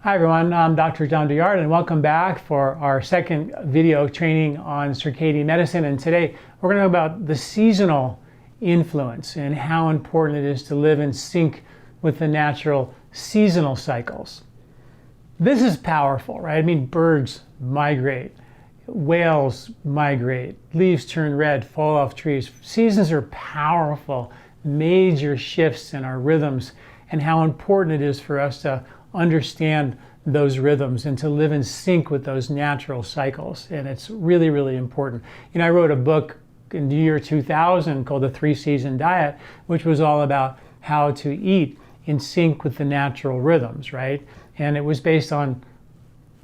Hi everyone, I'm Dr. Douillard and welcome back for our second video training on circadian medicine. And today we're going to talk about the seasonal influence and how important it is to live in sync with the natural seasonal cycles. This is powerful, right? I mean, birds migrate, whales migrate, leaves turn red, fall off trees. Seasons are powerful, major shifts in our rhythms, and how important it is for us to understand those rhythms and to live in sync with those natural cycles. And it's really, really important. You know, I wrote a book in the year 2000 called The 3-Season Diet, which was all about how to eat in sync with the natural rhythms, right? And it was based on,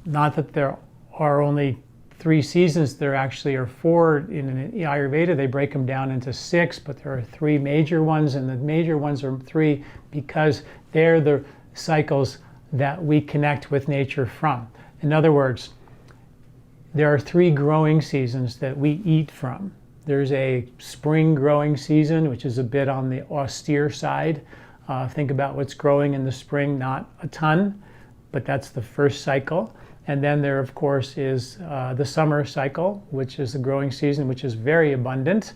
not that there are only 3 seasons, there actually are 4 in Ayurveda. They break them down into 6, but there are 3 major ones, and the major ones are 3 because they're the cycles that we connect with nature from. In other words, there are 3 growing seasons that we eat from. There's a spring growing season, which is a bit on the austere side. Think about what's growing in the spring, not a ton, but that's the first cycle. And then there, of course, is the summer cycle, which is the growing season, which is very abundant.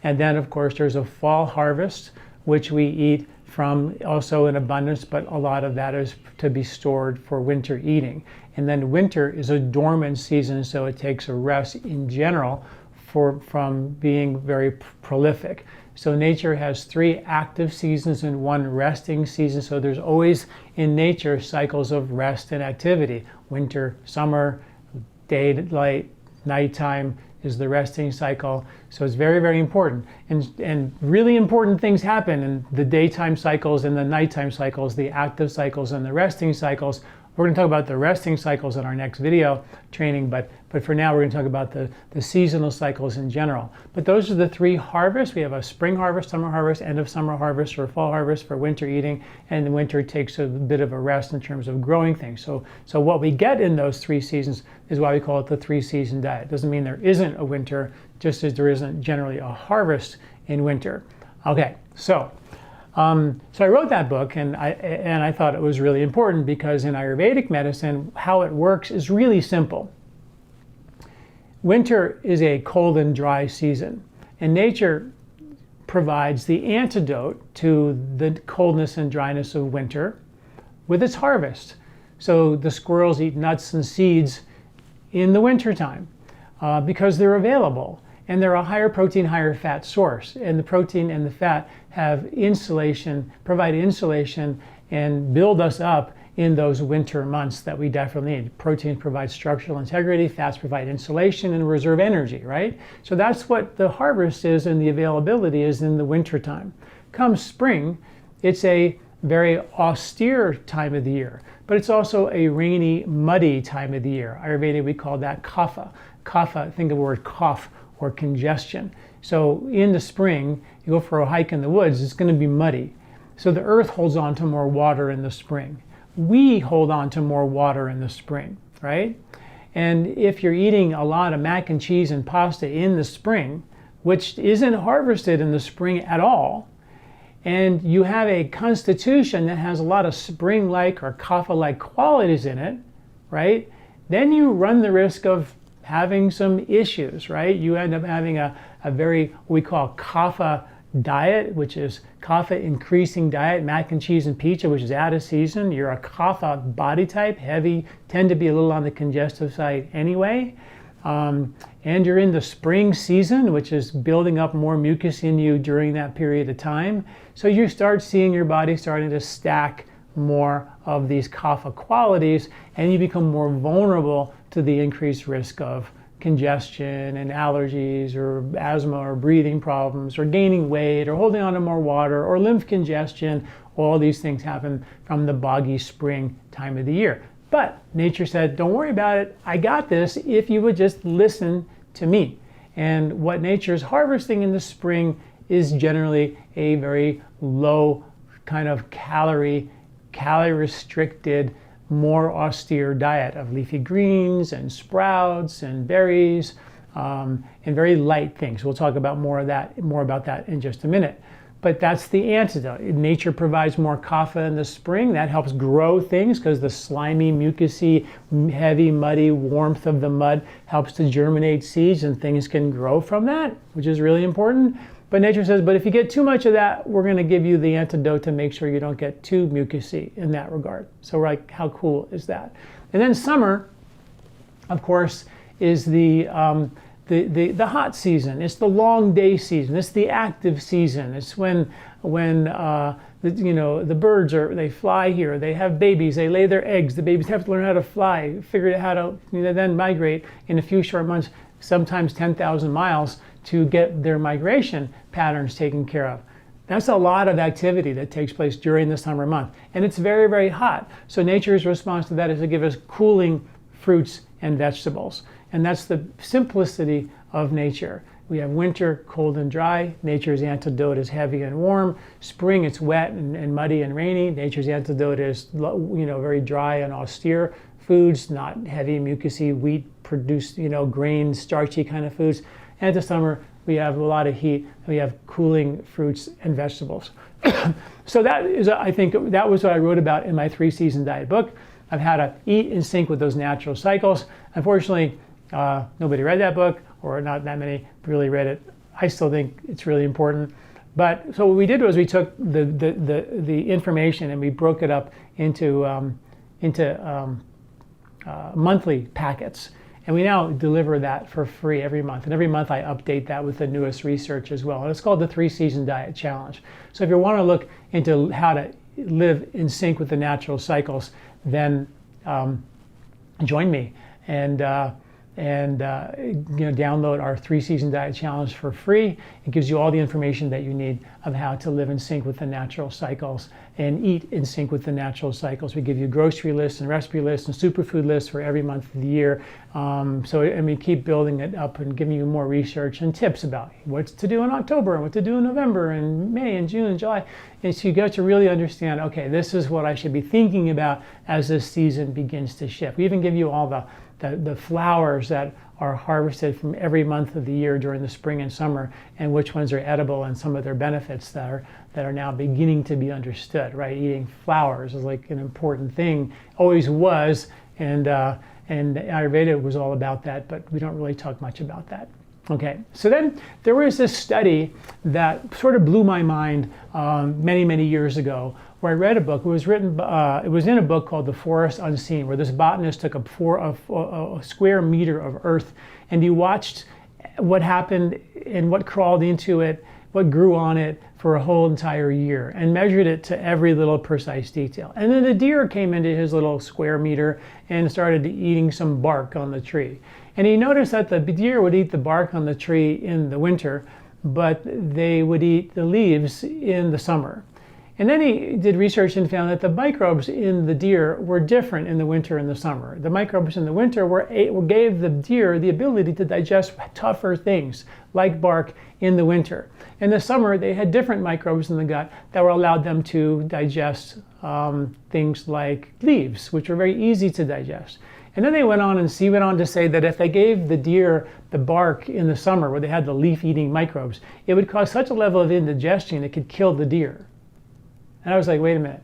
And then, of course, there's a fall harvest, which we eat from also in abundance, but a lot of that is to be stored for winter eating. And then winter is a dormant season, so it takes a rest in general from being very prolific. So nature has 3 active seasons and 1 resting season. So there's always in nature cycles of rest and activity. Winter, summer, daylight, nighttime is the resting cycle. So it's very, very important. And really important things happen in the daytime cycles and the nighttime cycles, the active cycles and the resting cycles. We're going to talk about the resting cycles in our next video training, but for now we're going to talk about the seasonal cycles in general. But those are the 3 harvests. We have a spring harvest, summer harvest, end of summer harvest, or fall harvest for winter eating, and the winter takes a bit of a rest in terms of growing things. So what we get in those 3 seasons is why we call it the 3-season diet. Doesn't mean there isn't a winter, just as there isn't generally a harvest in winter. Okay, so I wrote that book, and I thought it was really important because in Ayurvedic medicine, how it works is really simple. Winter is a cold and dry season, and nature provides the antidote to the coldness and dryness of winter with its harvest. So the squirrels eat nuts and seeds in the wintertime because they're available. And they're a higher protein, higher fat source. And the protein and the fat have insulation, provide insulation and build us up in those winter months that we definitely need. Proteins provide structural integrity, fats provide insulation and reserve energy, right? So that's what the harvest is and the availability is in the winter time. Come spring, it's a very austere time of the year, but it's also a rainy, muddy time of the year. Ayurveda, we call that kapha. Kapha, think of the word cough, or congestion. So in the spring, you go for a hike in the woods, it's going to be muddy. So the earth holds on to more water in the spring. We hold on to more water in the spring, right? And if you're eating a lot of mac and cheese and pasta in the spring, which isn't harvested in the spring at all, and you have a constitution that has a lot of spring-like or kapha-like qualities in it, right? Then you run the risk of having some issues, right? You end up having a very, what we call kapha diet, which is kapha increasing diet, mac and cheese and pizza, which is out of season. You're a kapha body type, heavy, tend to be a little on the congestive side anyway. And you're in the spring season, which is building up more mucus in you during that period of time. So you start seeing your body starting to stack more of these kapha qualities, and you become more vulnerable to the increased risk of congestion and allergies or asthma or breathing problems or gaining weight or holding on to more water or lymph congestion. All these things happen from the boggy spring time of the year. But nature said, don't worry about it. I got this if you would just listen to me. And what nature is harvesting in the spring is generally a very low kind of calorie restricted, more austere diet of leafy greens and sprouts and berries and very light things. We'll talk about more about that in just a minute. But that's the antidote. Nature provides more kapha in the spring. That helps grow things because the slimy, mucousy, heavy, muddy warmth of the mud helps to germinate seeds, and things can grow from that, which is really important. But nature says, but if you get too much of that, we're going to give you the antidote to make sure you don't get too mucousy in that regard. So we're like, how cool is that? And then summer, of course, is the hot season. It's the long day season. It's the active season. It's when the birds they fly here. They have babies. They lay their eggs. The babies have to learn how to fly, figure out how to then migrate in a few short months, sometimes 10,000 miles, to get their migration patterns taken care of. That's a lot of activity that takes place during the summer month. And it's very, very hot. So nature's response to that is to give us cooling fruits and vegetables. And that's the simplicity of nature. We have winter, cold and dry. Nature's antidote is heavy and warm. Spring, it's wet and muddy and rainy. Nature's antidote is very dry and austere foods, not heavy, mucousy, wheat produced, grain, starchy kind of foods. And the summer, we have a lot of heat. We have cooling fruits and vegetables. So that is, I think, that was what I wrote about in my 3-season diet book of how to eat in sync with those natural cycles. Unfortunately, nobody read that book, or not that many really read it. I still think it's really important. But so what we did was we took the information and we broke it up into monthly packets. And we now deliver that for free every month. And every month I update that with the newest research as well. And it's called the 3-Season Diet Challenge. So if you want to look into how to live in sync with the natural cycles, then join me and download our 3-Season Diet Challenge for free. It gives you all the information that you need of how to live in sync with the natural cycles and eat in sync with the natural cycles. We give you grocery lists and recipe lists and superfood lists for every month of the year. And we keep building it up and giving you more research and tips about what to do in October and what to do in November and May and June and July. And so you get to really understand, okay, this is what I should be thinking about as this season begins to shift. We even give you all the flowers that are harvested from every month of the year during the spring and summer, and which ones are edible and some of their benefits that are now beginning to be understood, right? Eating flowers is like an important thing, always was, and Ayurveda was all about that, but we don't really talk much about that. Okay, so then there was this study that sort of blew my mind many, many years ago, where I read a book. It was in a book called The Forest Unseen, where this botanist took a square meter of earth, and he watched what happened and what crawled into it, what grew on it for a whole entire year, and measured it to every little precise detail. And then the deer came into his little square meter and started eating some bark on the tree. And he noticed that the deer would eat the bark on the tree in the winter, but they would eat the leaves in the summer. And then he did research and found that the microbes in the deer were different in the winter and the summer. The microbes in the winter gave the deer the ability to digest tougher things, like bark, in the winter. In the summer, they had different microbes in the gut that were allowed them to digest things like leaves, which were very easy to digest. And then he went on to say that if they gave the deer the bark in the summer, where they had the leaf-eating microbes, it would cause such a level of indigestion it could kill the deer. And I was like, wait a minute.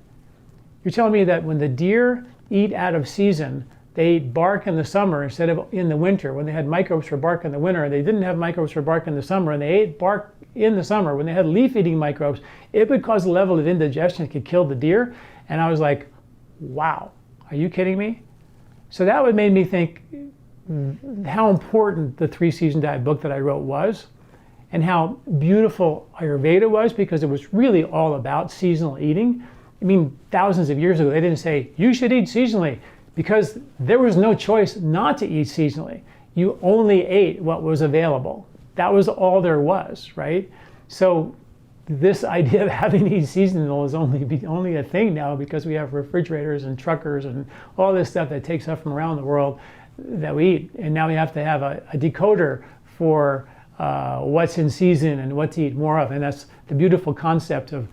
You're telling me that when the deer eat out of season, they eat bark in the summer instead of in the winter, when they had microbes for bark in the winter, and they didn't have microbes for bark in the summer, and they ate bark in the summer when they had leaf-eating microbes, it would cause a level of indigestion that could kill the deer. And I was like, wow, are you kidding me? So that would made me think how important the 3-Season Diet book that I wrote was, and how beautiful Ayurveda was, because it was really all about seasonal eating. I mean, thousands of years ago, they didn't say, you should eat seasonally, because there was no choice not to eat seasonally. You only ate what was available. That was all there was, right? So this idea of having to eat seasonal is only a thing now, because we have refrigerators and truckers and all this stuff that takes stuff from around the world that we eat. And now we have to have a decoder for what's in season and what to eat more of. And that's the beautiful concept of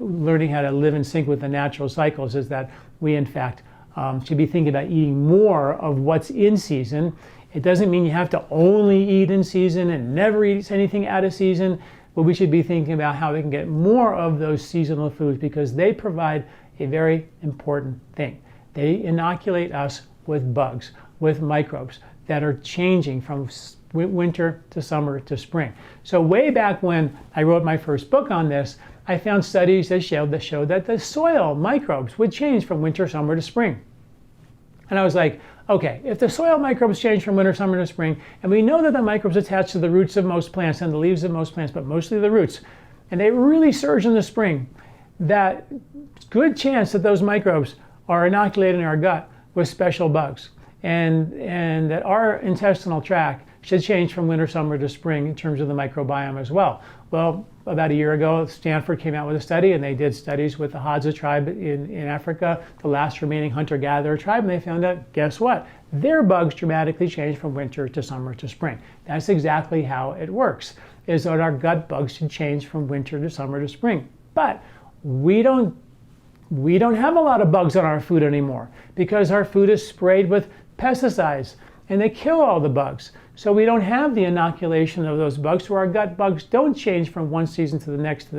learning how to live in sync with the natural cycles, is that we in fact should be thinking about eating more of what's in season. It doesn't mean you have to only eat in season and never eat anything out of season. well, we should be thinking about how we can get more of those seasonal foods, because they provide a very important thing. They inoculate us with bugs, with microbes that are changing from winter to summer to spring. So way back when I wrote my first book on this, I found studies that showed that the soil microbes would change from winter, summer to spring. And I was like, okay, if the soil microbes change from winter, summer to spring, and we know that the microbes attach to the roots of most plants and the leaves of most plants, but mostly the roots, and they really surge in the spring, that good chance that those microbes are inoculated in our gut with special bugs, and that our intestinal tract should change from winter, summer to spring in terms of the microbiome as well. Well, about a year ago, Stanford came out with a study, and they did studies with the Hadza tribe in Africa, the last remaining hunter-gatherer tribe, and they found out, guess what? Their bugs dramatically changed from winter to summer to spring. That's exactly how it works, is that our gut bugs should change from winter to summer to spring. But we don't have a lot of bugs on our food anymore, because our food is sprayed with pesticides, and they kill all the bugs. So we don't have the inoculation of those bugs, so our gut bugs don't change from one season to the next.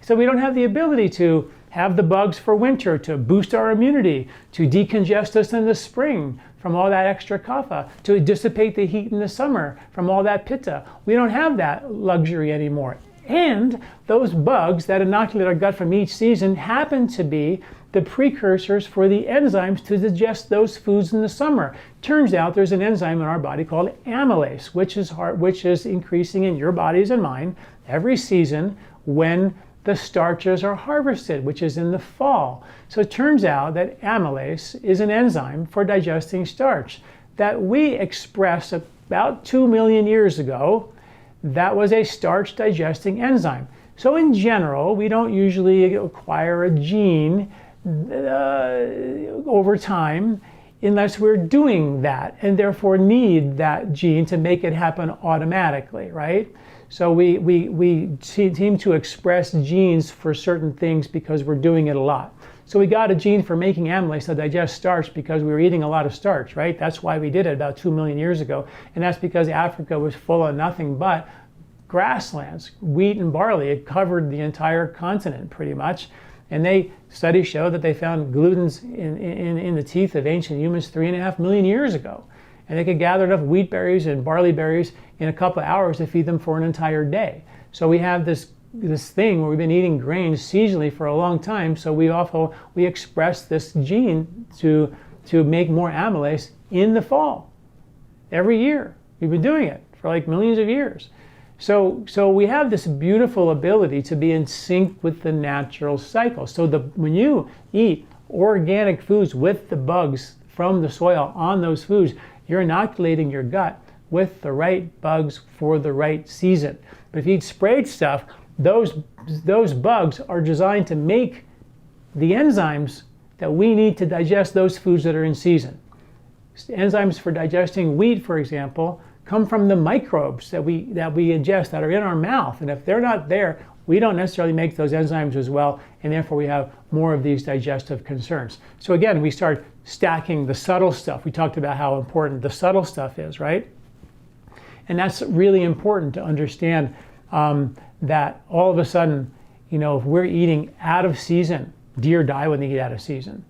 So we don't have the ability to have the bugs for winter, to boost our immunity, to decongest us in the spring from all that extra kapha, to dissipate the heat in the summer from all that pitta. We don't have that luxury anymore. And those bugs that inoculate our gut from each season happen to be the precursors for the enzymes to digest those foods in the summer. Turns out there's an enzyme in our body called amylase, which is increasing in your bodies and mine every season when the starches are harvested, which is in the fall. So it turns out that amylase is an enzyme for digesting starch that we expressed about 2 million years ago. That was a starch digesting enzyme. So in general, we don't usually acquire a gene over time unless we're doing that, and therefore need that gene to make it happen automatically, right? So we seem to express genes for certain things because we're doing it a lot. So we got a gene for making amylase to digest starch because we were eating a lot of starch, right? That's why we did it about 2 million years ago. And that's because Africa was full of nothing but grasslands, wheat and barley. It covered the entire continent pretty much. And studies show that they found glutens in the teeth of ancient humans 3.5 million years ago. And they could gather enough wheat berries and barley berries in a couple of hours to feed them for an entire day. So we have this thing where we've been eating grains seasonally for a long time. So we express this gene to make more amylase in the fall. Every year. We've been doing it for like millions of years. So we have this beautiful ability to be in sync with the natural cycle. So when you eat organic foods with the bugs from the soil on those foods, you're inoculating your gut with the right bugs for the right season. But if you eat sprayed stuff, those bugs are designed to make the enzymes that we need to digest those foods that are in season. Enzymes for digesting wheat, for example, come from the microbes that we ingest that are in our mouth. And if they're not there, we don't necessarily make those enzymes as well, and therefore we have more of these digestive concerns. So again, we start stacking the subtle stuff. We talked about how important the subtle stuff is, right? And that's really important to understand, that all of a sudden, if we're eating out of season, deer die when they eat out of season.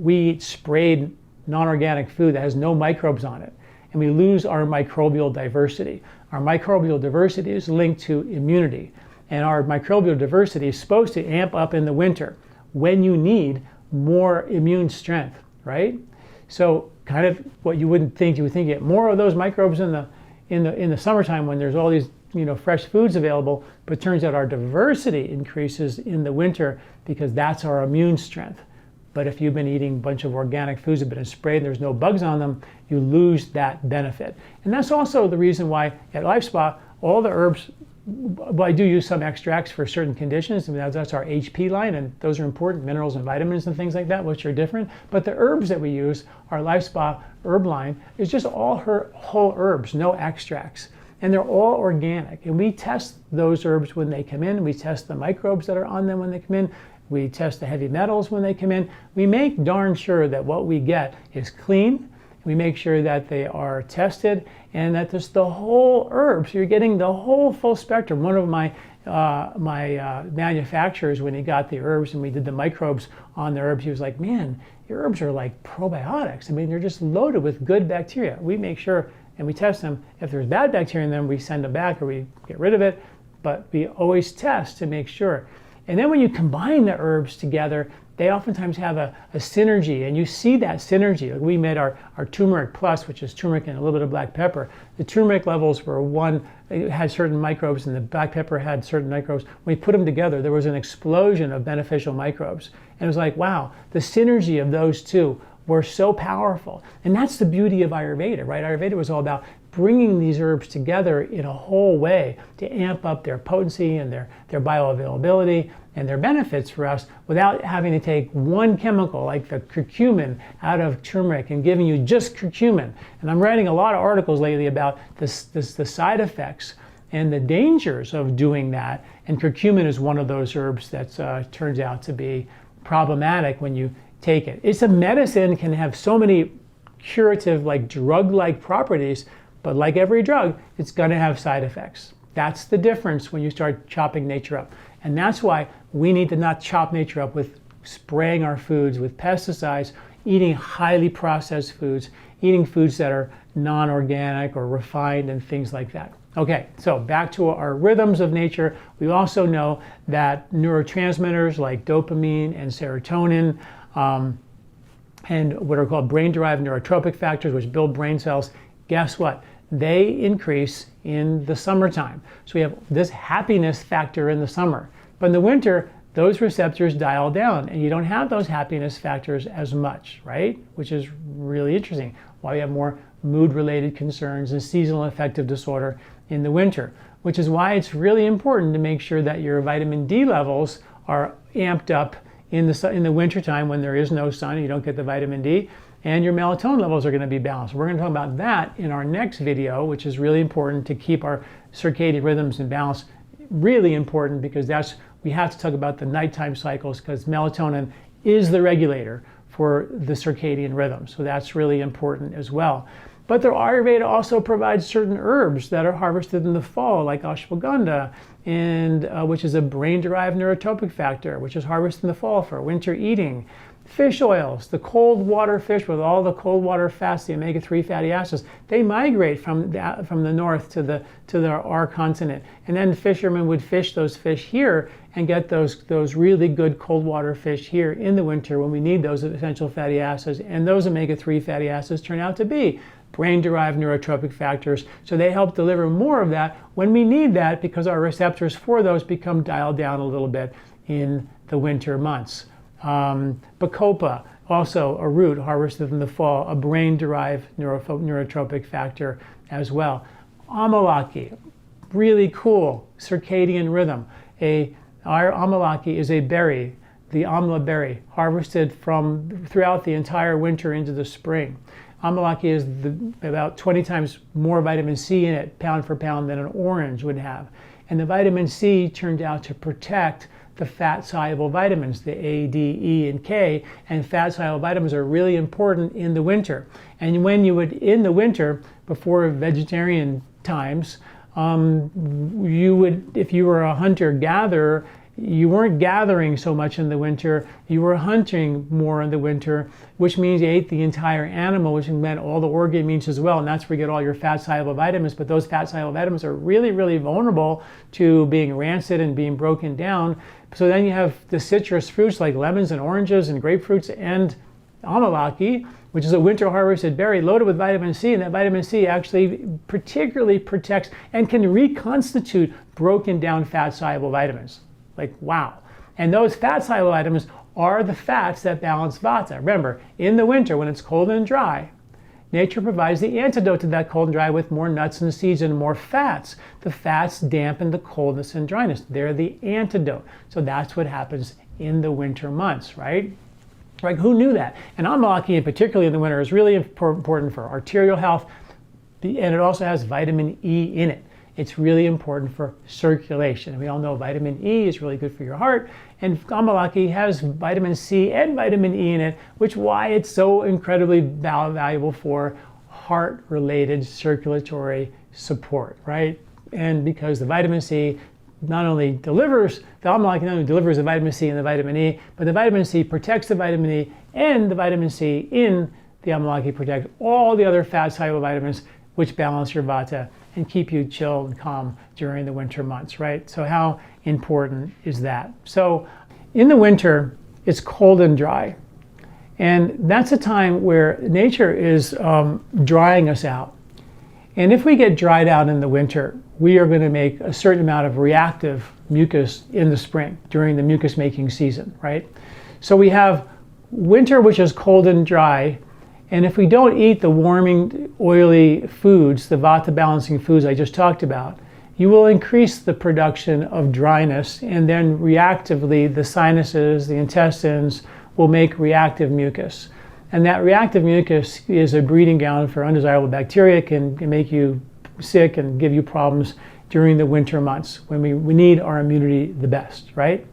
We eat sprayed non-organic food that has no microbes on it, and we lose our microbial diversity. Our microbial diversity is linked to immunity, and our microbial diversity is supposed to amp up in the winter when you need more immune strength, right? So kind of what you would think you get more of those microbes in the summertime when there's all these fresh foods available, but it turns out our diversity increases in the winter because that's our immune strength. But if you've been eating a bunch of organic foods that have been sprayed and there's no bugs on them, you lose that benefit. And that's also the reason why at LifeSpa, all the herbs, well, I do use some extracts for certain conditions. I mean, that's our HP line, and those are important, minerals and vitamins and things like that, which are different. But the herbs that we use, our LifeSpa herb line, is just all whole herbs, no extracts. And they're all organic. And we test those herbs when they come in. We test the microbes that are on them when they come in. We test the heavy metals when they come in. We make darn sure that what we get is clean. We make sure that they are tested and that there's the whole herb. So you're getting the whole full spectrum. One of my manufacturers, when he got the herbs and we did the microbes on the herbs, he was like, man, your herbs are like probiotics. I mean, they're just loaded with good bacteria. We make sure and we test them. If there's bad bacteria in them, we send them back or we get rid of it. But we always test to make sure. And then when you combine the herbs together, they oftentimes have a synergy, and you see that synergy. Like we made our turmeric plus, which is turmeric and a little bit of black pepper. The turmeric levels were it had certain microbes, and the black pepper had certain microbes. When we put them together, there was an explosion of beneficial microbes. And it was like, wow, the synergy of those two were so powerful. And that's the beauty of Ayurveda, right? Ayurveda was all about bringing these herbs together in a whole way to amp up their potency and their bioavailability and their benefits for us without having to take one chemical like the curcumin out of turmeric and giving you just curcumin. And I'm writing a lot of articles lately about the side effects and the dangers of doing that. And curcumin is one of those herbs that turns out to be problematic when you take it. It's a medicine, can have so many curative, like drug-like properties, but like every drug, it's going to have side effects. That's the difference when you start chopping nature up. And that's why we need to not chop nature up with spraying our foods with pesticides, eating highly processed foods, eating foods that are non-organic or refined and things like that. Okay, so back to our rhythms of nature. We also know that neurotransmitters like dopamine and serotonin and what are called brain-derived neurotropic factors, which build brain cells, guess what? They increase in the summertime. So we have this happiness factor in the summer. But in the winter, those receptors dial down and you don't have those happiness factors as much, right? Which is really interesting. Why we have more mood-related concerns and seasonal affective disorder in the winter, which is why it's really important to make sure that your vitamin D levels are amped up in the wintertime when there is no sun, you don't get the vitamin D, and your melatonin levels are going to be balanced. We're going to talk about that in our next video, which is really important to keep our circadian rhythms in balance. Really important because we have to talk about the nighttime cycles because melatonin is the regulator for the circadian rhythm. So that's really important as well. But the Ayurveda also provides certain herbs that are harvested in the fall, like ashwagandha, and which is a brain-derived neurotropic factor, which is harvested in the fall for winter eating. Fish oils, the cold water fish with all the cold water fats, the omega-3 fatty acids, they migrate from the north to our continent. And then fishermen would fish those fish here and get those really good cold water fish here in the winter when we need those essential fatty acids. And those omega-3 fatty acids turn out to be brain-derived neurotropic factors. So they help deliver more of that when we need that because our receptors for those become dialed down a little bit in the winter months. Bacopa, also a root harvested in the fall, a brain-derived neurotropic factor as well. Amalaki, really cool circadian rhythm. Our amalaki is a berry, the amla berry, harvested throughout the entire winter into the spring. Amalaki is about 20 times more vitamin C in it, pound for pound, than an orange would have. And the vitamin C turned out to protect the fat-soluble vitamins, the A, D, E, and K, and fat-soluble vitamins are really important in the winter. And when you would, in the winter, before vegetarian times, you would, if you were a hunter-gatherer, you weren't gathering so much in the winter, you were hunting more in the winter, which means you ate the entire animal, which meant all the organ meats as well, and that's where you get all your fat-soluble vitamins. But those fat-soluble vitamins are really, really vulnerable to being rancid and being broken down. So then you have the citrus fruits like lemons and oranges and grapefruits and amalaki, which is a winter harvested berry loaded with vitamin C, and that vitamin C actually particularly protects and can reconstitute broken down fat-soluble vitamins. Like, wow. And those fat-soluble vitamins are the fats that balance vata. Remember, in the winter when it's cold and dry, nature provides the antidote to that cold and dry with more nuts and seeds and more fats. The fats dampen the coldness and dryness. They're the antidote. So that's what happens in the winter months, right? Like, who knew that? And amalaki, particularly in the winter, is really important for arterial health, and it also has vitamin E in it. It's really important for circulation. We all know vitamin E is really good for your heart, and amalaki has vitamin C and vitamin E in it, which is why it's so incredibly valuable for heart-related circulatory support, right? And because the vitamin C not only delivers, the amalaki not only delivers the vitamin C and the vitamin E, but the vitamin C protects the vitamin E, and the vitamin C in the amalaki protects all the other fat-soluble vitamins, which balance your vata and keep you chill and calm during the winter months, right? So how important is that? So in the winter, it's cold and dry. And that's a time where nature is drying us out. And if we get dried out in the winter, we are going to make a certain amount of reactive mucus in the spring during the mucus making season, right? So we have winter, which is cold and dry. And if we don't eat the warming, oily foods, the vata balancing foods I just talked about, you will increase the production of dryness, and then reactively the sinuses, the intestines will make reactive mucus. And that reactive mucus is a breeding ground for undesirable bacteria, can make you sick and give you problems during the winter months when we need our immunity the best, right?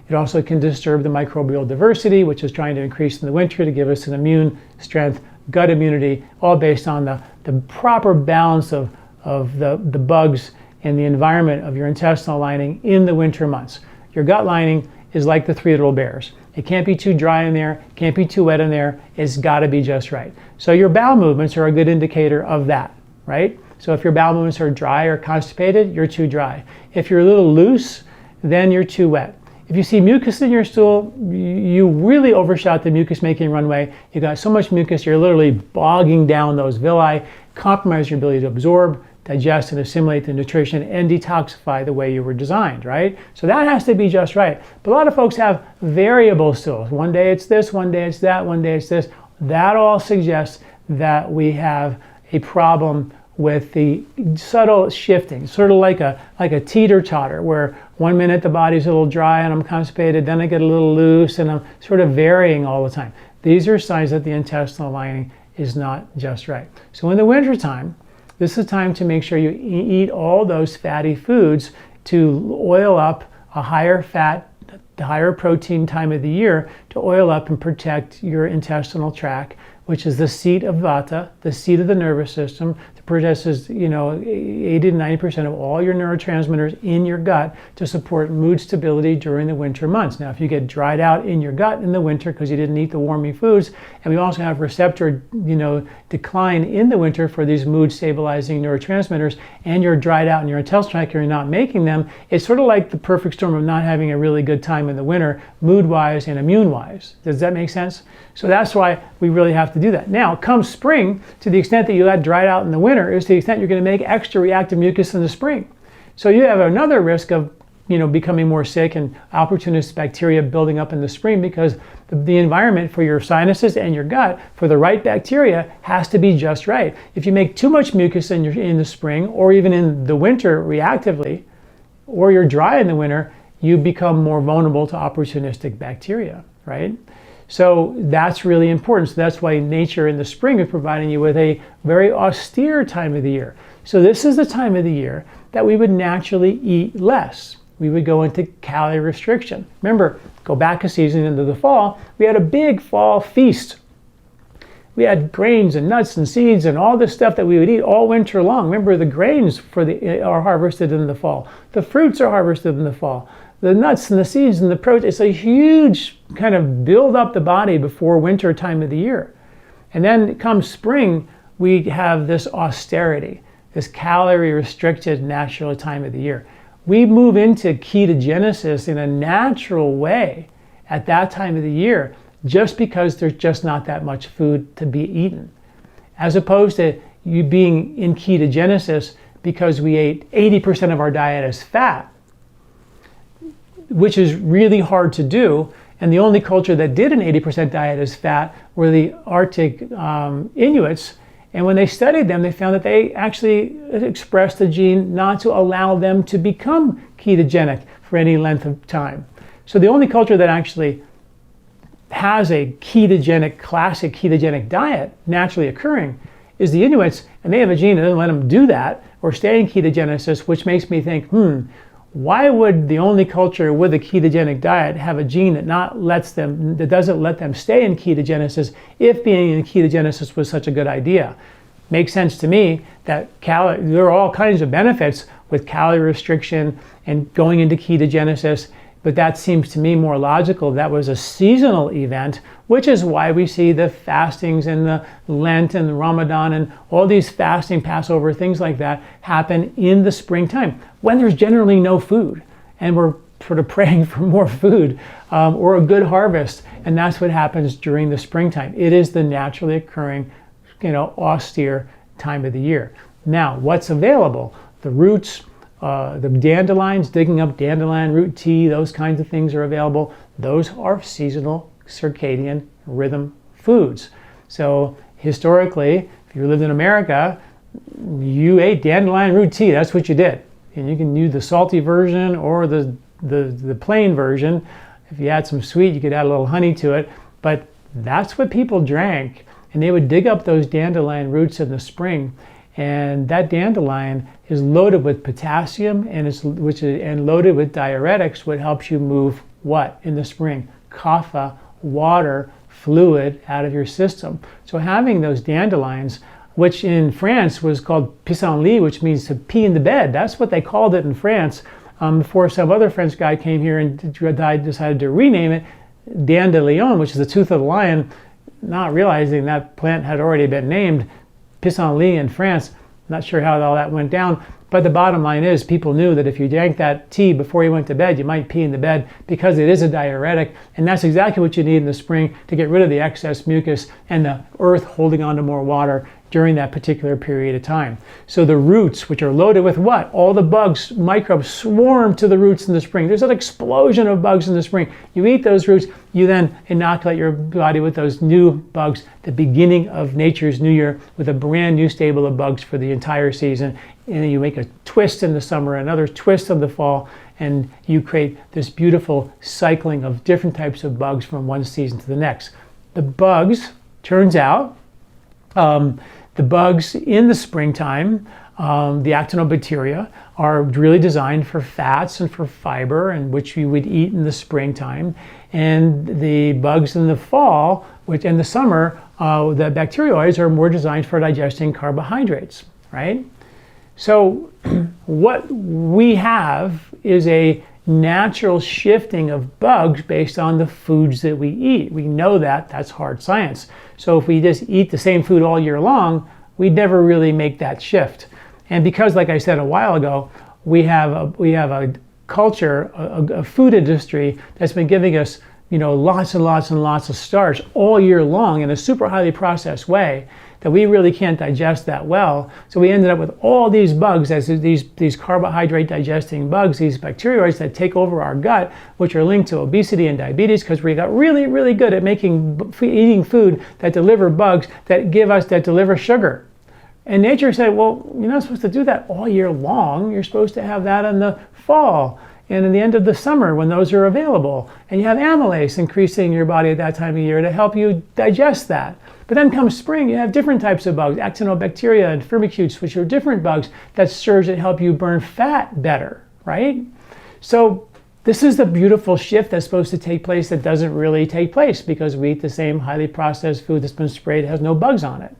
It also can disturb the microbial diversity, which is trying to increase in the winter to give us an immune strength, gut immunity, all based on the proper balance of the bugs and the environment of your intestinal lining in the winter months. Your gut lining is like the three little bears. It can't be too dry in there, can't be too wet in there, it's gotta be just right. So your bowel movements are a good indicator of that, right? So if your bowel movements are dry or constipated, you're too dry. If you're a little loose, then you're too wet. If you see mucus in your stool, you really overshot the mucus making runway. You got so much mucus, you're literally bogging down those villi, compromise your ability to absorb, digest, and assimilate the nutrition and detoxify the way you were designed, right? So that has to be just right. But a lot of folks have variable stools. One day it's this, one day it's that, one day it's this. That all suggests that we have a problem with the subtle shifting, sort of like a teeter-totter, where 1 minute the body's a little dry and I'm constipated, then I get a little loose and I'm sort of varying all the time. These are signs that the intestinal lining is not just right. So in the wintertime, this is time to make sure you eat all those fatty foods to oil up a higher fat, the higher protein time of the year to oil up and protect your intestinal tract, which is the seat of vata, the seat of the nervous system, that produces 80 to 90% of all your neurotransmitters in your gut to support mood stability during the winter months. Now, if you get dried out in your gut in the winter because you didn't eat the warming foods, and we also have receptor decline in the winter for these mood stabilizing neurotransmitters, and you're dried out in your intestinal tract, you're not making them, it's sort of like the perfect storm of not having a really good time in the winter, mood-wise and immune-wise. Does that make sense? So that's why we really have to do that. Now, come spring, to the extent that you got dried out in the winter, is to the extent you're going to make extra reactive mucus in the spring. So you have another risk of becoming more sick and opportunistic bacteria building up in the spring, because the environment for your sinuses and your gut for the right bacteria has to be just right. If you make too much mucus in the spring, or even in the winter reactively, or you're dry in the winter, you become more vulnerable to opportunistic bacteria, right? So that's really important. So that's why nature in the spring is providing you with a very austere time of the year. So this is the time of the year that we would naturally eat less. We would go into calorie restriction. Remember, go back a season into the fall, we had a big fall feast. We had grains and nuts and seeds and all this stuff that we would eat all winter long. Remember, the grains are harvested in the fall. The fruits are harvested in the fall. The nuts and the seeds and the protein, it's a huge kind of build up the body before winter time of the year. And then come spring, we have this austerity, this calorie restricted natural time of the year. We move into ketogenesis in a natural way at that time of the year, just because there's just not that much food to be eaten. As opposed to you being in ketogenesis because we ate 80% of our diet as fat, which is really hard to do. And the only culture that did an 80% diet as fat were the Arctic Inuits. And when they studied them, they found that they actually expressed a gene not to allow them to become ketogenic for any length of time. So the only culture that actually has a ketogenic, classic ketogenic diet naturally occurring is the Inuits, and they have a gene that doesn't let them do that, or stay in ketogenesis, which makes me think, why would the only culture with a ketogenic diet have a gene that doesn't let them stay in ketogenesis if being in ketogenesis was such a good idea? Makes sense to me that there are all kinds of benefits with calorie restriction and going into ketogenesis, but that seems to me more logical. That was a seasonal event, which is why we see the fastings and the Lent and the Ramadan and all these fasting, Passover, things like that happen in the springtime when there's generally no food. And we're sort of praying for more food or a good harvest. And that's what happens during the springtime. It is the naturally occurring, austere time of the year. Now, what's available? The roots, the dandelions, digging up dandelion root tea, those kinds of things are available. Those are seasonal circadian rhythm foods. So historically, if you lived in America, you ate dandelion root tea. That's what you did. And you can use the salty version or the plain version. If you add some sweet, you could add a little honey to it. But that's what people drank. And they would dig up those dandelion roots in the spring. And that dandelion is loaded with potassium and loaded with diuretics, what helps you move what in the spring? Kapha, water, fluid out of your system. So having those dandelions, which in France was called pissenlit, which means to pee in the bed. That's what they called it in France before some other French guy came here and decided to rename it dandelion, which is the tooth of the lion, not realizing that plant had already been named pissenlit in France. Not sure how all that went down, but the bottom line is people knew that if you drank that tea before you went to bed, you might pee in the bed because it is a diuretic, and that's exactly what you need in the spring to get rid of the excess mucus and the earth holding on to more water during that particular period of time. So the roots, which are loaded with what? All the bugs, microbes swarm to the roots in the spring. There's an explosion of bugs in the spring. You eat those roots, you then inoculate your body with those new bugs, the beginning of nature's new year with a brand new stable of bugs for the entire season. And then you make a twist in the summer, another twist in the fall, and you create this beautiful cycling of different types of bugs from one season to the next. The bugs, turns out, the bugs in the springtime, the actinobacteria, are really designed for fats and for fiber, and which you would eat in the springtime. And the bugs in the fall, which in the summer, the bacteroids are more designed for digesting carbohydrates, right? So what we have is a natural shifting of bugs based on the foods that we eat. We know that, that's hard science. So if we just eat the same food all year long, we'd never really make that shift. And because, like I said a while ago, we have a culture, a food industry that's been giving us, lots and lots and lots of starch all year long in a super highly processed way that we really can't digest that well. So we ended up with all these bugs, as these carbohydrate digesting bugs, these bacteroids that take over our gut, which are linked to obesity and diabetes, because we got really, really good at eating food that deliver bugs that deliver sugar. And nature said, well, you're not supposed to do that all year long. You're supposed to have that in the fall and in the end of the summer when those are available. And you have amylase increasing in your body at that time of year to help you digest that. But then comes spring, you have different types of bugs, actinobacteria and firmicutes, which are different bugs that surge and help you burn fat better, right? So this is the beautiful shift that's supposed to take place that doesn't really take place because we eat the same highly processed food that's been sprayed, has no bugs on it.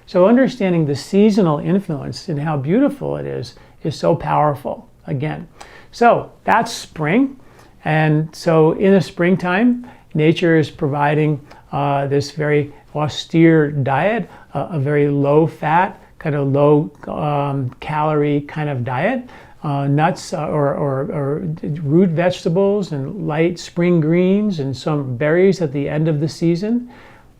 So understanding the seasonal influence and how beautiful it is so powerful, again. So that's spring. And so in the springtime, nature is providing this very austere diet, a very low fat, kind of low calorie kind of diet. Nuts or root vegetables and light spring greens and some berries at the end of the season.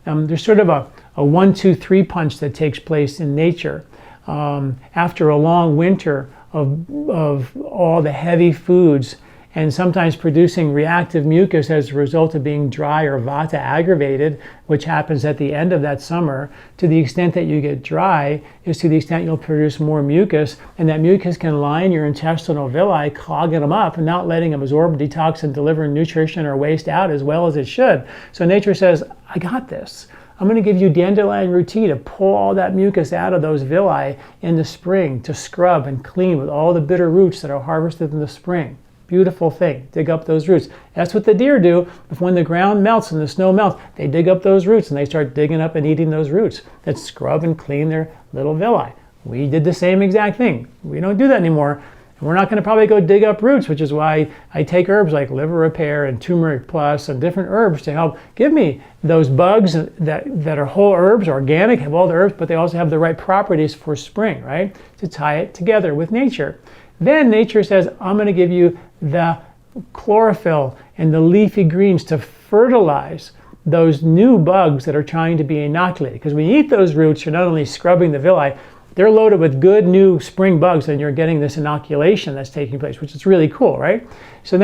There's sort of a 1-2-3 punch that takes place in nature. After a long winter of all the heavy foods and sometimes producing reactive mucus as a result of being dry or vata aggravated, which happens at the end of that summer, to the extent that you get dry is to the extent you'll produce more mucus, and that mucus can line your intestinal villi, clogging them up and not letting them absorb, detox, and deliver nutrition or waste out as well as it should. So nature says, I got this. I'm going to give you dandelion rootie to pull all that mucus out of those villi in the spring, to scrub and clean with all the bitter roots that are harvested in the spring. Beautiful thing. Dig up those roots. That's what the deer do. If when the ground melts and the snow melts, they dig up those roots and they start digging up and eating those roots that scrub and clean their little villi. We did the same exact thing. We don't do that anymore. We're not going to probably go dig up roots, which is why I take herbs like liver repair and turmeric plus and different herbs to help give me those bugs that are whole herbs, organic, have all the herbs, but they also have the right properties for spring, right? To tie it together with nature. Then nature says, I'm going to give you the chlorophyll and the leafy greens to fertilize those new bugs that are trying to be inoculated. Because when you eat those roots, you're not only scrubbing the villi, they're loaded with good new spring bugs, and you're getting this inoculation that's taking place, which is really cool, right? So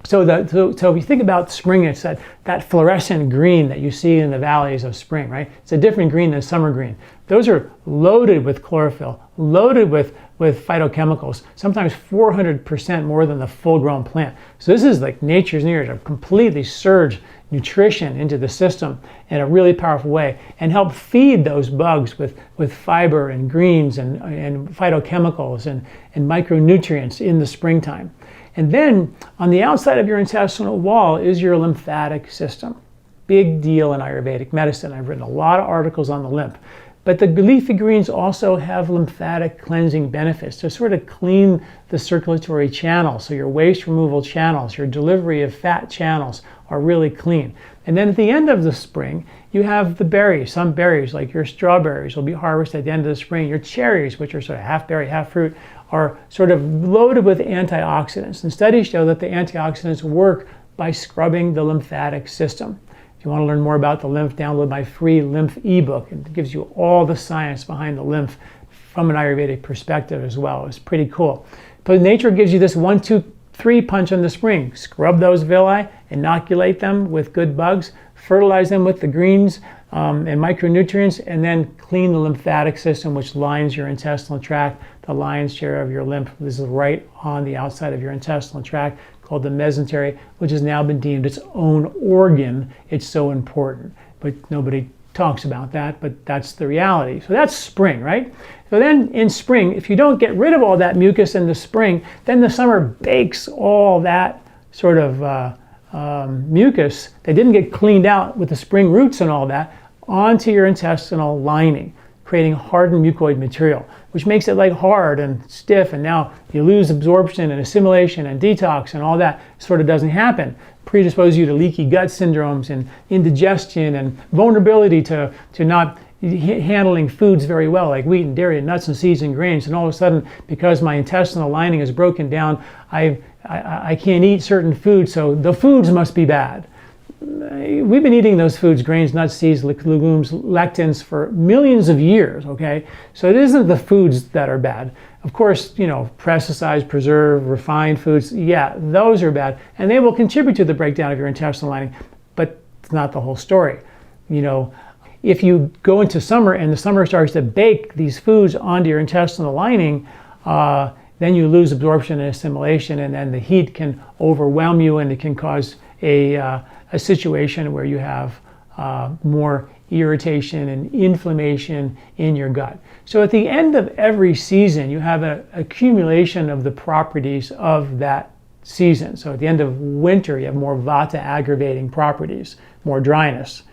if you think about spring, it's that fluorescent green that you see in the valleys of spring, right? It's a different green than summer green. Those are loaded with chlorophyll, loaded with phytochemicals, sometimes 400% more than the full-grown plant. So this is like nature's near to completely surge nutrition into the system in a really powerful way and help feed those bugs with fiber and greens and phytochemicals and micronutrients in the springtime. And then on the outside of your intestinal wall is your lymphatic system. Big deal in Ayurvedic medicine. I've written a lot of articles on the lymph. But the leafy greens also have lymphatic cleansing benefits to sort of clean the circulatory channels. So your waste removal channels, your delivery of fat channels are really clean. And then at the end of the spring, you have the berries. Some berries, like your strawberries, will be harvested at the end of the spring. Your cherries, which are sort of half berry, half fruit, are sort of loaded with antioxidants. And studies show that the antioxidants work by scrubbing the lymphatic system. If you want to learn more about the lymph, download my free lymph ebook. It gives you all the science behind the lymph from an Ayurvedic perspective as well. It's pretty cool. But nature gives you this 1, 2, 3 punch in the spring. Scrub those villi, inoculate them with good bugs, fertilize them with the greens and micronutrients, and then clean the lymphatic system, which lines your intestinal tract. The lion's share of your lymph, this is right on the outside of your intestinal tract, called the mesentery, which has now been deemed its own organ. It's so important, but nobody talks about that, but that's the reality. So that's spring, right? So then in spring, if you don't get rid of all that mucus in the spring, then the summer bakes all that sort of mucus that didn't get cleaned out with the spring roots and all that onto your intestinal lining, creating hardened mucoid material, which makes it like hard and stiff, and now you lose absorption and assimilation and detox and all that sort of doesn't happen. Predispose you to leaky gut syndromes and indigestion and vulnerability to not handling foods very well, like wheat and dairy and nuts and seeds and grains. And all of a sudden, because my intestinal lining is broken down, I can't eat certain foods, so the foods must be bad. We've been eating those foods, grains, nuts, seeds, legumes, lectins, for millions of years, okay? So it isn't the foods that are bad. Of course, you know, pesticides, preserved, refined foods, yeah, those are bad. And they will contribute to the breakdown of your intestinal lining, but it's not the whole story. You know, if you go into summer and the summer starts to bake these foods onto your intestinal lining, then you lose absorption and assimilation, and then the heat can overwhelm you, and it can cause a situation where you have more irritation and inflammation in your gut. So at the end of every season, you have an accumulation of the properties of that season. So at the end of winter, you have more vata aggravating properties, more dryness.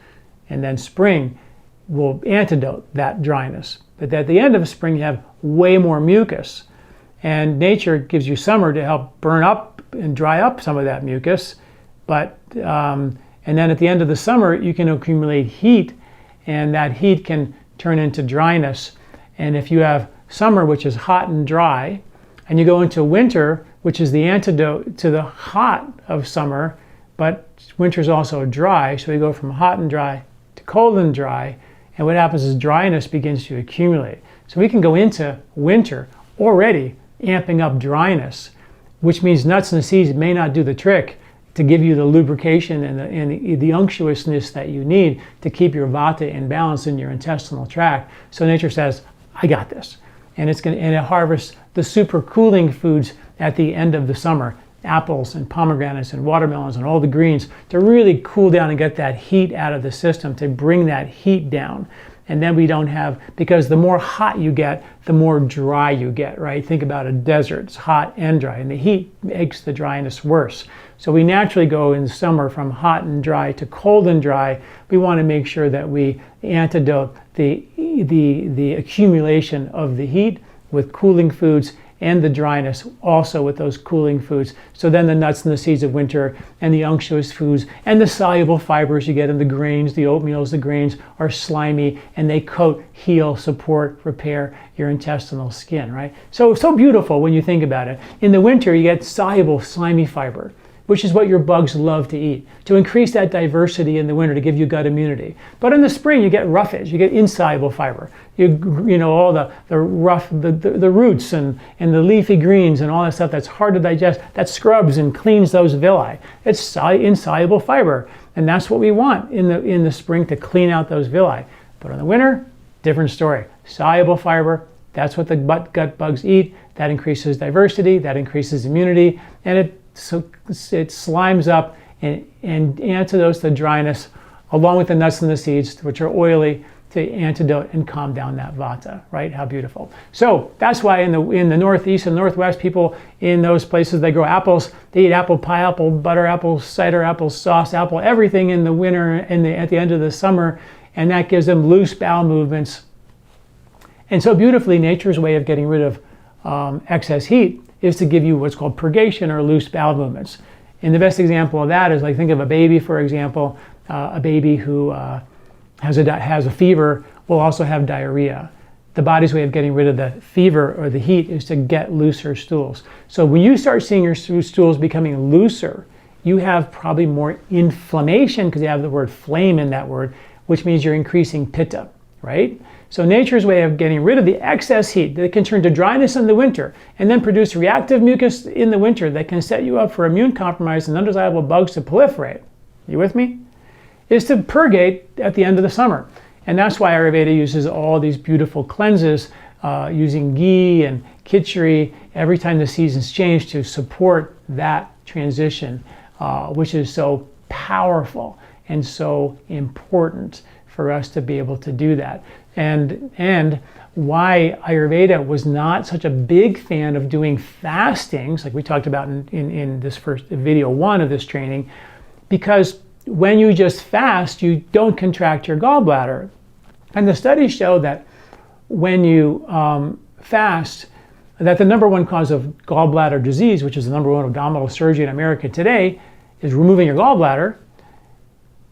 And then spring will antidote that dryness. But at the end of spring, you have way more mucus. And nature gives you summer to help burn up and dry up some of that mucus. But and then at the end of the summer, you can accumulate heat, and that heat can turn into dryness. And if you have summer, which is hot and dry, and you go into winter, which is the antidote to the hot of summer, but winter is also dry, so we go from hot and dry to cold and dry, and what happens is dryness begins to accumulate. So we can go into winter already amping up dryness, which means nuts and seeds may not do the trick to give you the lubrication and the unctuousness that you need to keep your vata in balance in your intestinal tract. So nature says, I got this. And it harvests the super cooling foods at the end of the summer. apples and pomegranates and watermelons and all the greens to really cool down and get that heat out of the system, to bring that heat down. And then we don't have, because the more hot you get, the more dry you get, right? Think about a desert, it's hot and dry, and the heat makes the dryness worse. So we naturally go in summer from hot and dry to cold and dry. We want to make sure that we antidote the accumulation of the heat with cooling foods, and the dryness also with those cooling foods. So then the nuts and the seeds of winter and the unctuous foods and the soluble fibers you get in the grains, the oatmeals, the grains are slimy, and they coat, heal, support, repair your intestinal skin, right? So beautiful when you think about it. In the winter, you get soluble, slimy fiber, which is what your bugs love to eat, to increase that diversity in the winter to give you gut immunity. But in the spring, you get roughage, you get insoluble fiber. You know, all the roots and the leafy greens and all that stuff that's hard to digest, that scrubs and cleans those villi. It's insoluble fiber, and that's what we want in the spring to clean out those villi. But in the winter, different story. Soluble fiber, that's what the gut bugs eat. That increases diversity, that increases immunity, and it slimes up and antidotes the dryness, along with the nuts and the seeds, which are oily, to antidote and calm down that vata, right? How beautiful. So that's why in the Northeast and Northwest, people in those places, they grow apples. They eat apple pie, apple butter, apple cider, apple sauce, apple everything in the winter and at the end of the summer, and that gives them loose bowel movements. And so beautifully, nature's way of getting rid of excess heat is to give you what's called purgation or loose bowel movements. And the best example of that is, like, think of a baby, for example. A baby who has a fever will also have diarrhea. The body's way of getting rid of the fever or the heat is to get looser stools. So when you start seeing your stools becoming looser, you have probably more inflammation, because you have the word flame in that word, which means you're increasing pitta, right? So nature's way of getting rid of the excess heat that can turn to dryness in the winter and then produce reactive mucus in the winter that can set you up for immune compromise and undesirable bugs to proliferate. You with me? Is to purgate at the end of the summer. And that's why Ayurveda uses all these beautiful cleanses using ghee and khichdi every time the seasons change to support that transition, which is so powerful and so important for us to be able to do that. And why Ayurveda was not such a big fan of doing fastings, like we talked about in this first video 1 of this training, because when you just fast, you don't contract your gallbladder. And the studies show that when you fast, that the #1 cause of gallbladder disease, which is the #1 abdominal surgery in America today, is removing your gallbladder.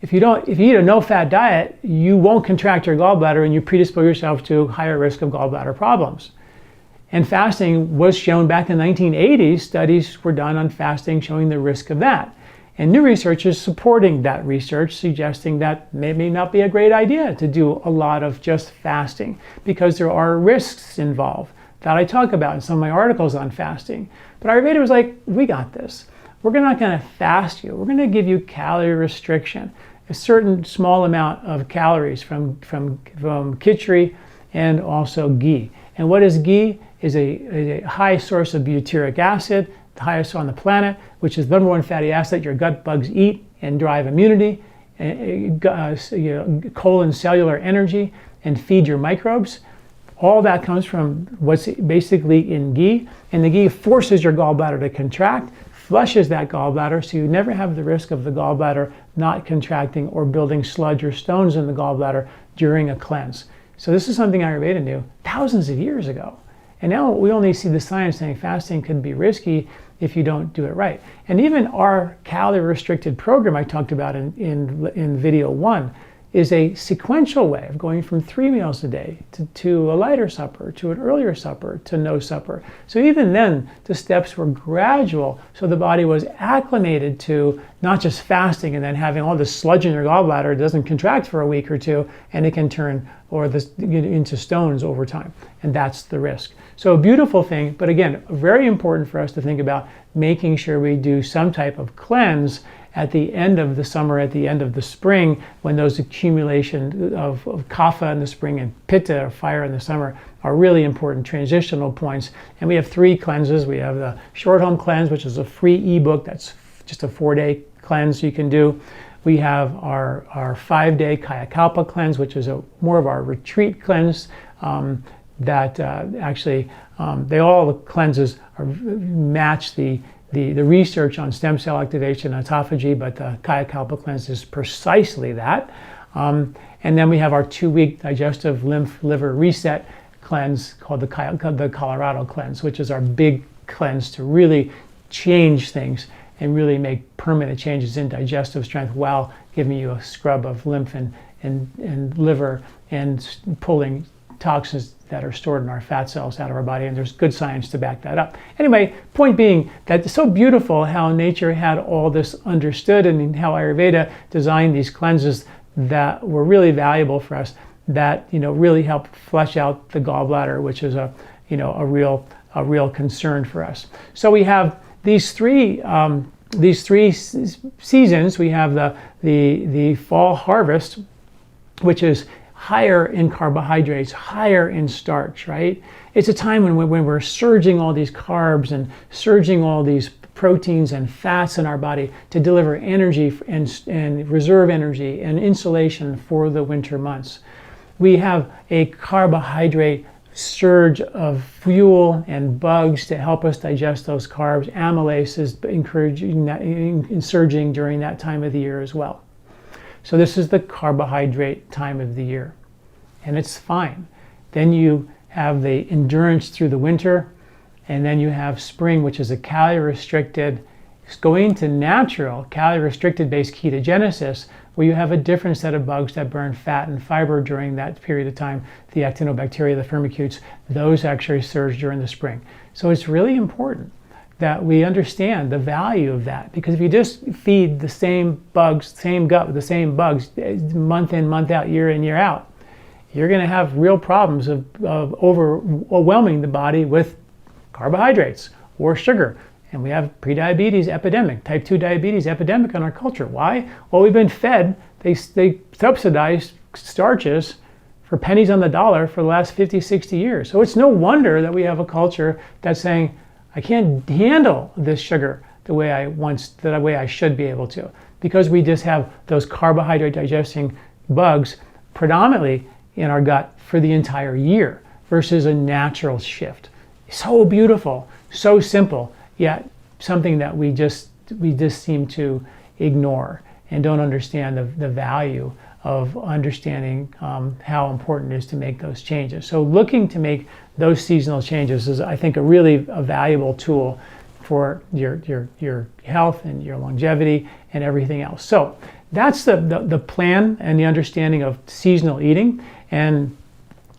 If you eat a no-fat diet, you won't contract your gallbladder, and you predispose yourself to higher risk of gallbladder problems. And fasting was shown back in the 1980s. Studies were done on fasting showing the risk of that. And new research is supporting that research, suggesting that it may not be a great idea to do a lot of just fasting, because there are risks involved that I talk about in some of my articles on fasting. But Ayurveda was like, we got this. We're not going to fast you. We're going to give you calorie restriction, a certain small amount of calories from khichdi and also ghee. And what is ghee? Is a high source of butyric acid, the highest on the planet, which is the #1 fatty acid your gut bugs eat and drive immunity, colon cellular energy, and feed your microbes. All that comes from what's basically in ghee, and the ghee forces your gallbladder to contract, flushes that gallbladder, so you never have the risk of the gallbladder not contracting or building sludge or stones in the gallbladder during a cleanse. So this is something Ayurveda knew thousands of years ago. And now we only see the science saying fasting could be risky if you don't do it right. And even our calorie restricted program I talked about in video 1 is a sequential way of going from 3 meals a day to a lighter supper, to an earlier supper, to no supper. So even then, the steps were gradual, so the body was acclimated to not just fasting and then having all this sludge in your gallbladder. It doesn't contract for a week or two, and it can turn into stones over time, and that's the risk. So a beautiful thing, but again, very important for us to think about making sure we do some type of cleanse at the end of the summer, at the end of the spring, when those accumulation of kapha in the spring and pitta or fire in the summer are really important transitional points. And we have 3 cleanses. We have the short home cleanse, which is a free ebook. That's just a 4-day cleanse you can do. We have our 5-day Kaya Kalpa cleanse, which is more of our retreat cleanse. That actually, all the cleanses match the research on stem cell activation and autophagy, but the Kaya Kalpa cleanse is precisely that. And then we have our 2-week digestive lymph liver reset cleanse called the Colorado cleanse, which is our big cleanse to really change things and really make permanent changes in digestive strength while giving you a scrub of lymph and liver and pulling toxins that are stored in our fat cells out of our body, and there's good science to back that up. Anyway, point being that it's so beautiful how nature had all this understood and how Ayurveda designed these cleanses that were really valuable for us, that really help flesh out the gallbladder, which is a real concern for us. So we have these three seasons. We have the fall harvest, which is higher in carbohydrates, higher in starch, right? It's a time when we're surging all these carbs and surging all these proteins and fats in our body to deliver energy and reserve energy and insulation for the winter months. We have a carbohydrate surge of fuel and bugs to help us digest those carbs. Amylase is encouraging that, surging during that time of the year as well. So this is the carbohydrate time of the year, and it's fine. Then you have the endurance through the winter, and then you have spring, which is a calorie-restricted, going to natural, calorie-restricted based ketogenesis, where you have a different set of bugs that burn fat and fiber during that period of time. The actinobacteria, the firmicutes, those actually surge during the spring. So it's really important that we understand the value of that, because if you just feed the same bugs, same gut with the same bugs, month in, month out, year in, year out, you're going to have real problems of overwhelming the body with carbohydrates or sugar. And we have prediabetes epidemic, type 2 diabetes epidemic in our culture. Why? Well, we've been fed, they subsidize starches for pennies on the dollar for the last 50, 60 years. So it's no wonder that we have a culture that's saying, I can't handle this sugar the way I should be able to, because we just have those carbohydrate digesting bugs predominantly in our gut for the entire year versus a natural shift. So beautiful, so simple, yet something that we just seem to ignore and don't understand the value of understanding how important it is to make those changes. So looking to make those seasonal changes is, I think, a valuable tool for your health and your longevity and everything else. So that's the plan and the understanding of seasonal eating. And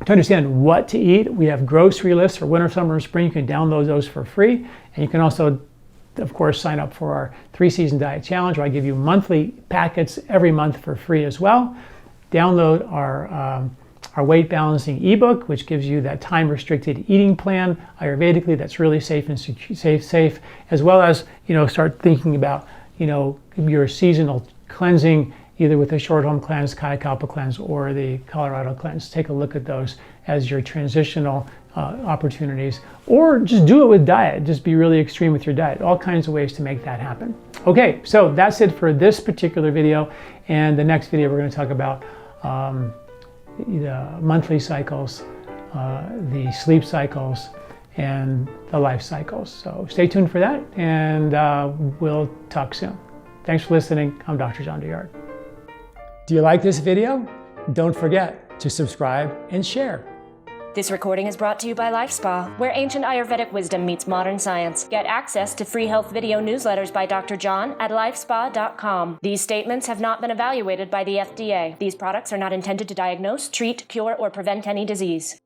to understand what to eat, we have grocery lists for winter, summer, and spring. You can download those for free. And you can also, of course, sign up for our 3-season diet challenge, where I give you monthly packets every month for free as well. Download our weight balancing ebook, which gives you that time-restricted eating plan, Ayurvedically, that's really safe and safe, as well as start thinking about your seasonal cleansing, either with the short home cleanse, Kaya Kalpa cleanse, or the Colorado cleanse. Take a look at those as your transitional opportunities, or just do it with diet. Just be really extreme with your diet. All kinds of ways to make that happen. Okay, so that's it for this particular video. And the next video, we're going to talk about the monthly cycles, the sleep cycles, and the life cycles. So stay tuned for that, and we'll talk soon. Thanks for listening. I'm Dr. John Douillard. Do you like this video? Don't forget to subscribe and share. This recording is brought to you by LifeSpa, where ancient Ayurvedic wisdom meets modern science. Get access to free health video newsletters by Dr. John at lifespa.com. These statements have not been evaluated by the FDA. These products are not intended to diagnose, treat, cure, or prevent any disease.